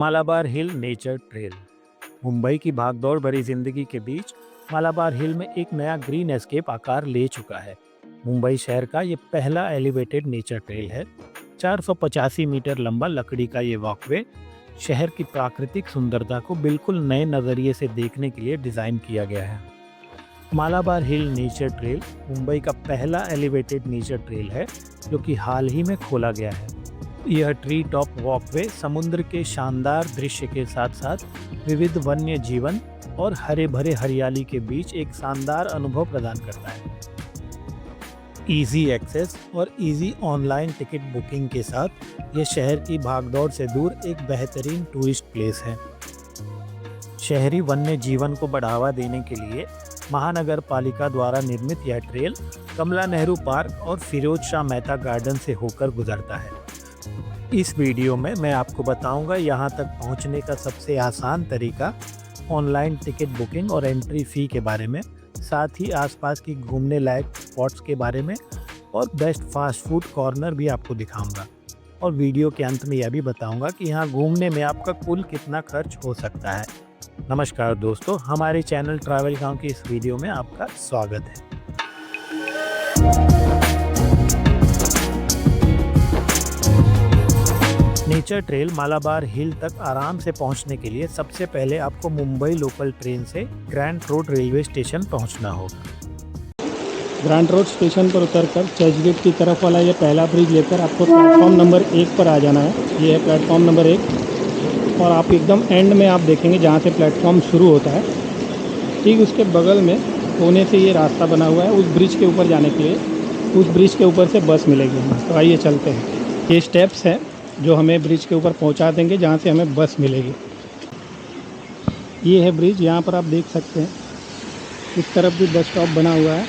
मालाबार हिल nature trail. Mumbai की भागदौड़ भरी जिंदगी के बीच मालाबार हिल में एक नया ग्रीन एस्केप आकार ले चुका है। मुंबई शहर का ये पहला एलिवेटेड नेचर ट्रेल है। 485 मीटर लंबा लकड़ी का ये वॉकवे शहर की प्राकृतिक सुंदरता को बिल्कुल नए नज़रिए से देखने के लिए डिज़ाइन किया गया है। मालाबार हिल नेचर ट्रेल मुंबई का पहला एलिवेटेड नेचर ट्रेल है जो कि हाल ही में खोला गया है। यह ट्री टॉप वॉकवे समुद्र के शानदार दृश्य के साथ साथ विविध वन्य जीवन और हरे भरे हरियाली के बीच एक शानदार अनुभव प्रदान करता है। इजी एक्सेस और इजी ऑनलाइन टिकट बुकिंग के साथ यह शहर की भागदौड़ से दूर एक बेहतरीन टूरिस्ट प्लेस है। शहरी वन्य जीवन को बढ़ावा देने के लिए महानगर पालिका द्वारा निर्मित यह ट्रेल कमला नेहरू पार्क और फिरोज शाह मेहता गार्डन से होकर गुजरता है। इस वीडियो में मैं आपको बताऊंगा यहाँ तक पहुँचने का सबसे आसान तरीका, ऑनलाइन टिकट बुकिंग और एंट्री फ़ी के बारे में, साथ ही आसपास की घूमने लायक स्पॉट्स के बारे में और बेस्ट फास्ट फूड कॉर्नर भी आपको दिखाऊंगा। और वीडियो के अंत में यह भी बताऊंगा कि यहाँ घूमने में आपका कुल कितना खर्च हो सकता है। नमस्कार दोस्तों, हमारे चैनल ट्रैवल गाँव की इस वीडियो में आपका स्वागत है। नेचर ट्रेल मालाबार हिल तक आराम से पहुंचने के लिए सबसे पहले आपको मुंबई लोकल ट्रेन से ग्रैंड रोड रेलवे स्टेशन पहुंचना होगा। ग्रैंड रोड स्टेशन पर उतरकर चर्चगेट की तरफ वाला ये पहला ब्रिज लेकर आपको प्लेटफॉर्म नंबर 1 पर आ जाना है। ये है प्लेटफॉर्म नंबर 1 और आप एकदम एंड में आप देखेंगे जहाँ से प्लेटफॉर्म शुरू होता है, ठीक उसके बगल में कोने से ये रास्ता बना हुआ है उस ब्रिज के ऊपर जाने के लिए। उस ब्रिज के ऊपर से बस मिलेगी। तो आइए चलते हैं। ये स्टेप्स हैं जो हमें ब्रिज के ऊपर पहुंचा देंगे जहां से हमें बस मिलेगी। ये है ब्रिज, यहां पर आप देख सकते हैं इस तरफ भी बस स्टॉप बना हुआ है।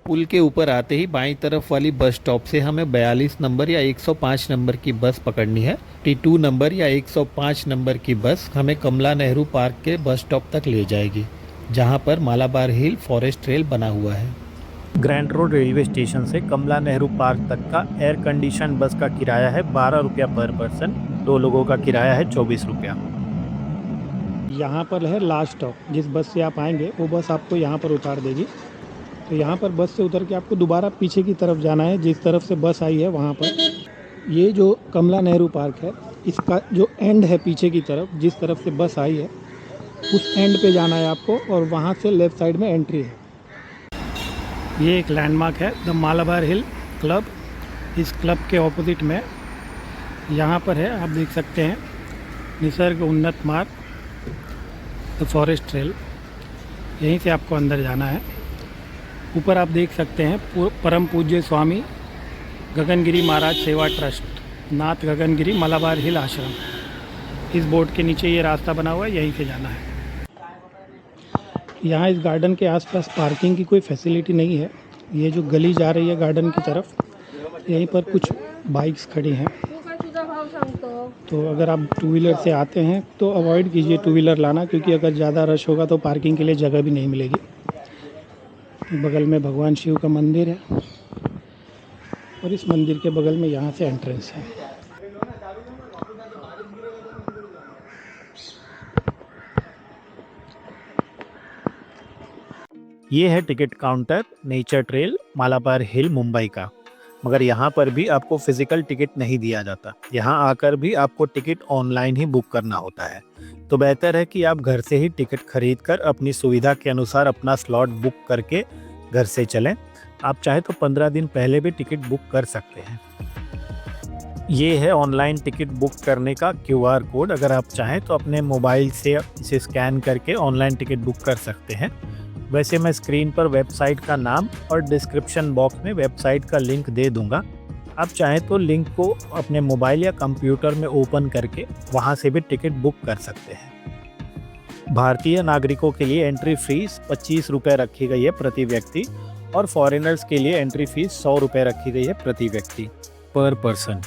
पुल के ऊपर आते ही बाईं तरफ वाली बस स्टॉप से हमें 42 नंबर या 105 नंबर की बस पकड़नी है। T2 नंबर या 105 नंबर की बस हमें कमला नेहरू पार्क के बस स्टॉप तक ले जाएगी, जहां पर मालाबार हिल फॉरेस्ट ट्रेल बना हुआ है। ग्रैंड रोड रेलवे स्टेशन से कमला नेहरू पार्क तक का एयर कंडीशन बस का किराया है 12 रुपया पर पर्सन। 2 लोगों का किराया है 24 रुपया। यहाँ पर है लास्ट स्टॉप, जिस बस से आप आएंगे वो बस आपको यहाँ पर उतार देगी। तो यहाँ पर बस से उतर के आपको दोबारा पीछे की तरफ जाना है, जिस तरफ से बस आई है वहाँ पर। ये जो कमला नेहरू पार्क है, इसका जो एंड है पीछे की तरफ, जिस तरफ से बस आई है उस एंड पे जाना है आपको और वहाँ से लेफ़्ट साइड में एंट्री है। ये एक लैंडमार्क है, द मालाबार हिल क्लब। इस क्लब के ऑपोजिट में यहाँ पर है, आप देख सकते हैं, निसर्ग उन्नत मार्ग, द फॉरेस्ट ट्रेल। यहीं से आपको अंदर जाना है। ऊपर आप देख सकते हैं परम पूज्य स्वामी गगनगिरी महाराज सेवा ट्रस्ट, नाथ गगनगिरी मालाबार हिल आश्रम। इस बोर्ड के नीचे ये रास्ता बना हुआ है, यहीं से जाना है। यहाँ इस गार्डन के आसपास पार्किंग की कोई फैसिलिटी नहीं है। ये जो गली जा रही है गार्डन की तरफ, यहीं पर कुछ बाइक्स खड़ी हैं। तो अगर आप टू व्हीलर से आते हैं तो अवॉइड कीजिए टू व्हीलर लाना, क्योंकि अगर ज़्यादा रश होगा तो पार्किंग के लिए जगह भी नहीं मिलेगी। बगल में भगवान शिव का मंदिर है और इस मंदिर के बगल में यहाँ से एंट्रेंस है। ये है ticket counter nature trail Malabar Hill Mumbai का। मगर यहाँ पर भी आपको फिजिकल टिकट नहीं दिया जाता। यहाँ आकर भी आपको टिकट ऑनलाइन ही बुक करना होता है। तो बेहतर है कि आप घर से ही टिकट खरीद कर अपनी सुविधा के अनुसार अपना स्लॉट बुक करके घर से चलें। आप चाहे तो 15 दिन पहले भी टिकट बुक कर सकते हैं। ये है ऑनलाइन टिकट बुक करने का QR कोड। अगर आप चाहें तो अपने मोबाइल से इसे स्कैन करके ऑनलाइन टिकट बुक कर सकते हैं। वैसे मैं स्क्रीन पर वेबसाइट का नाम और डिस्क्रिप्शन बॉक्स में वेबसाइट का लिंक दे दूंगा। आप चाहें तो लिंक को अपने मोबाइल या कंप्यूटर में ओपन करके वहां से भी टिकट बुक कर सकते हैं। भारतीय नागरिकों के लिए एंट्री फीस 25 रुपये रखी गई है प्रति व्यक्ति और फॉरेनर्स के लिए एंट्री फीस 100 रुपये रखी गई है प्रति व्यक्ति पर पर्सन।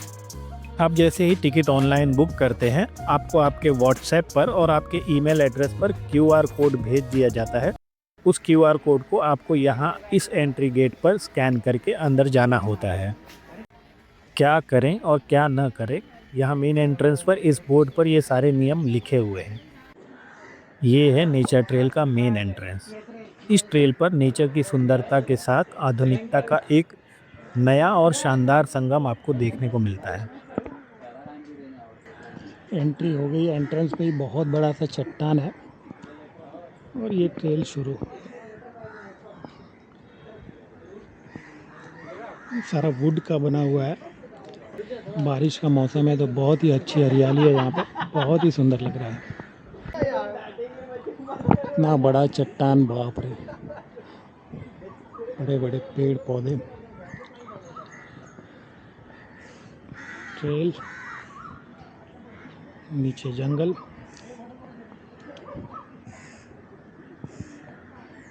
आप जैसे ही टिकट ऑनलाइन बुक करते हैं, आपको आपके व्हाट्सएप पर और आपके ईमेल एड्रेस पर QR कोड भेज दिया जाता है। उस QR कोड को आपको यहाँ इस एंट्री गेट पर स्कैन करके अंदर जाना होता है। क्या करें और क्या न करें, यहाँ मेन एंट्रेंस पर इस बोर्ड पर ये सारे नियम लिखे हुए हैं। ये है नेचर ट्रेल का मेन एंट्रेंस। इस ट्रेल पर नेचर की सुंदरता के साथ आधुनिकता का एक नया और शानदार संगम आपको देखने को मिलता है। एंट्री हो गई, एंट्रेंस पे ही बहुत बड़ा सा चट्टान है और ये ट्रेल शुरू। सारा वुड का बना हुआ है। बारिश का मौसम है तो बहुत ही अच्छी हरियाली है यहाँ पे, बहुत ही सुंदर लग रहा है। इतना बड़ा चट्टान, बाप रे, बड़े बड़े पेड़ पौधे, ट्रेल, नीचे जंगल।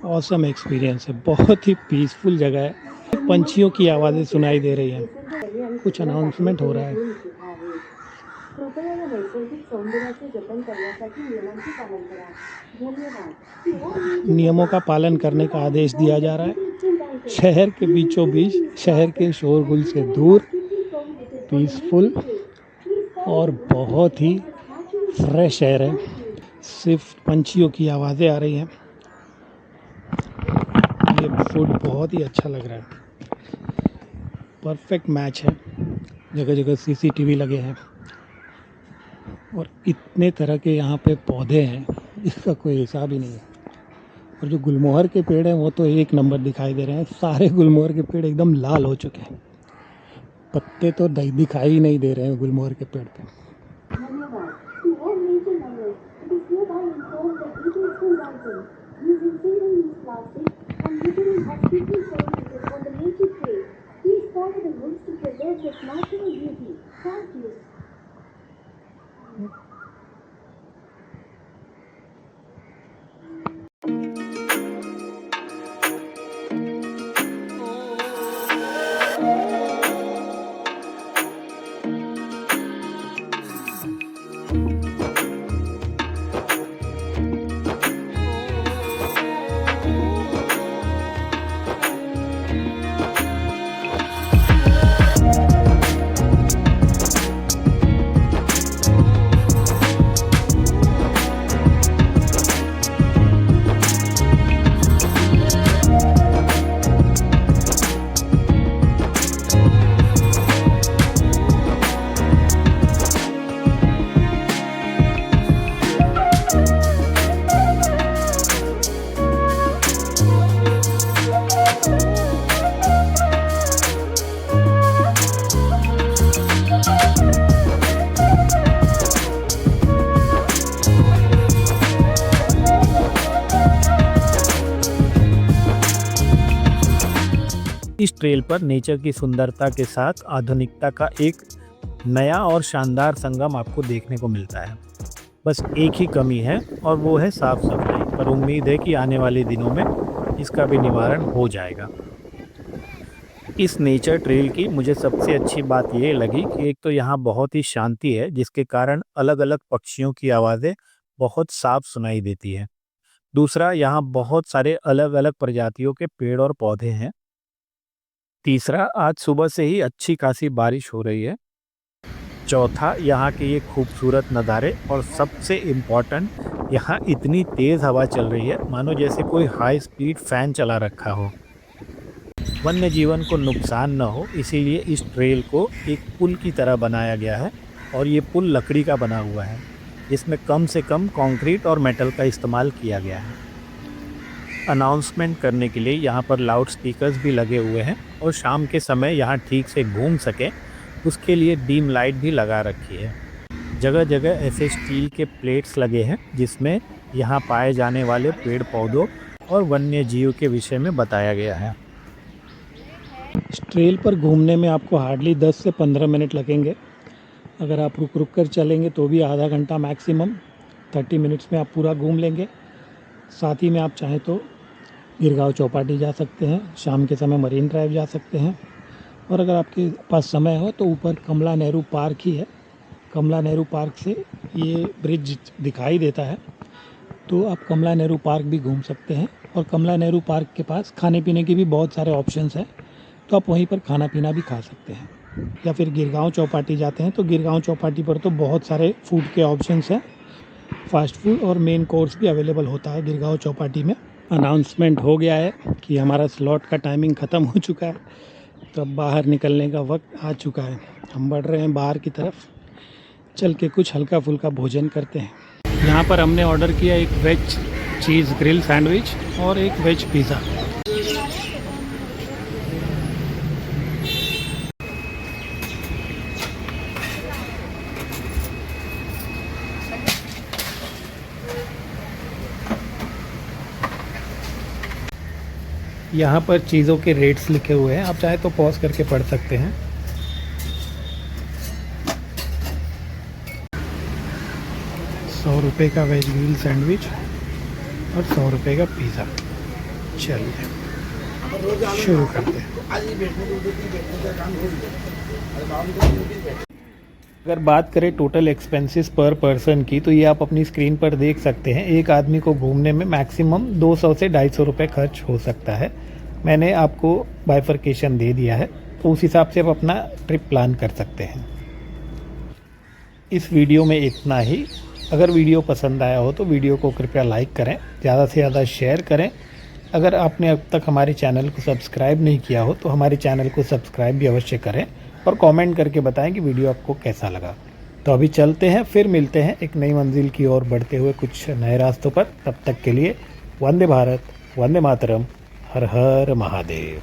ऑसम एक्सपीरियंस है, बहुत ही पीसफुल जगह है। पंछियों की आवाज़ें सुनाई दे रही हैं। कुछ अनाउंसमेंट हो रहा है। कृपया या नैसर्गिक सौंदर्याचे जतन करण्यासाठी नियमांचे पालन करा. धन्यवाद. नियमों का पालन करने का आदेश दिया जा रहा है। शहर के बीचों बीच, शहर के शोरगुल से दूर, पीसफुल और बहुत ही फ्रेश एयर है। सिर्फ पंछियों की आवाज़ें आ रही हैं। ये फूड बहुत ही अच्छा लग रहा है, परफेक्ट मैच है। जगह जगह सीसीटीवी लगे हैं और इतने तरह के यहाँ पे पौधे हैं, इसका कोई हिसाब ही नहीं है। और जो गुलमोहर के पेड़ हैं वो तो एक नंबर दिखाई दे रहे हैं। सारे गुलमोहर के पेड़ एकदम लाल हो चुके हैं, पत्ते तो दिखाई ही नहीं दे रहे हैं गुलमोहर के पेड़ पे। धन्यवाद. To all nature lovers, it is hereby informed that due to its horizon, using single-use plastic and littering hospital services on the nature trail, please follow the rules to preserve this natural beauty. Thank you. इस trail पर nature की सुंदरता के साथ आधुनिकता का एक नया और शानदार संगम आपको देखने को मिलता है। बस एक ही कमी है और वो है साफ सफाई, पर उम्मीद है कि आने वाले दिनों में इसका भी निवारण हो जाएगा। इस नेचर ट्रेल की मुझे सबसे अच्छी बात ये लगी कि एक तो यहाँ बहुत ही शांति है, जिसके कारण अलग अलग पक्षियों की आवाज़ें बहुत साफ सुनाई देती है। दूसरा, यहाँ बहुत सारे अलग अलग प्रजातियों के पेड़ और पौधे हैं। तीसरा, आज सुबह से ही अच्छी खासी बारिश हो रही है। चौथा, यहाँ के ये खूबसूरत नज़ारे, और सबसे इम्पॉर्टेंट, यहाँ इतनी तेज़ हवा चल रही है मानो जैसे कोई हाई स्पीड फ़ैन चला रखा हो। वन्य जीवन को नुकसान न हो इसीलिए इस ट्रेल को एक पुल की तरह बनाया गया है, और ये पुल लकड़ी का बना हुआ है, जिसमें कम से कम कंक्रीट और मेटल का इस्तेमाल किया गया है। अनाउंसमेंट करने के लिए यहाँ पर लाउड स्पीकर्स भी लगे हुए हैं, और शाम के समय यहाँ ठीक से घूम सके उसके लिए डीम लाइट भी लगा रखी है। जगह जगह ऐसे स्टील के प्लेट्स लगे हैं जिसमें यहाँ पाए जाने वाले पेड़ पौधों और वन्य जीव के विषय में बताया गया है। इस ट्रेल पर घूमने में आपको हार्डली 10 से 15 मिनट लगेंगे। अगर आप रुक रुक कर चलेंगे तो भी आधा घंटा मैक्सिमम, 30 मिनट्स में आप पूरा घूम लेंगे। साथ ही में आप चाहें तो गिरगांव चौपाटी जा सकते हैं, शाम के समय मरीन ड्राइव जा सकते हैं, और अगर आपके पास समय हो तो ऊपर कमला नेहरू पार्क ही है। कमला नेहरू पार्क से ये ब्रिज दिखाई देता है, तो आप कमला नेहरू पार्क भी घूम सकते हैं। और कमला नेहरू पार्क के पास खाने पीने के भी बहुत सारे ऑप्शंस हैं, तो आप वहीं पर खाना पीना भी खा सकते हैं। या फिर गिरगांव चौपाटी जाते हैं तो गिरगांव चौपाटी पर तो बहुत सारे फूड के ऑप्शंस हैं। फास्ट फूड और मेन कोर्स भी अवेलेबल होता है गिरगांव चौपाटी में। अनाउंसमेंट हो गया है कि हमारा स्लॉट का टाइमिंग ख़त्म हो चुका है, तो अब बाहर निकलने का वक्त आ चुका है। हम बढ़ रहे हैं बाहर की तरफ, चल के कुछ हल्का फुल्का भोजन करते हैं। यहाँ पर हमने ऑर्डर किया एक वेज चीज़ ग्रिल सैंडविच और एक वेज पिज़्ज़ा। यहाँ पर चीज़ों के रेट्स लिखे हुए हैं, आप चाहे तो पॉज करके पढ़ सकते हैं। ₹100 का वेज ग्रिल सैंडविच और ₹100 का पिज़्ज़ा। चलिए शुरू करते हैं। अगर बात करें टोटल एक्सपेंसेस पर पर्सन की, तो ये आप अपनी स्क्रीन पर देख सकते हैं। एक आदमी को घूमने में मैक्सिमम 200 से 250 रुपये खर्च हो सकता है। मैंने आपको बाइफर्केशन दे दिया है, तो उस हिसाब से आप अपना ट्रिप प्लान कर सकते हैं। इस वीडियो में इतना ही। अगर वीडियो पसंद आया हो तो वीडियो को कृपया लाइक करें, ज़्यादा से ज़्यादा शेयर करें। अगर आपने अब तक हमारे चैनल को सब्सक्राइब नहीं किया हो तो हमारे चैनल को सब्सक्राइब भी अवश्य करें और कमेंट करके बताएं कि वीडियो आपको कैसा लगा। तो अभी चलते हैं, फिर मिलते हैं एक नई मंजिल की ओर बढ़ते हुए कुछ नए रास्तों पर। तब तक के लिए वंदे भारत, वंदे मातरम, हर हर महादेव।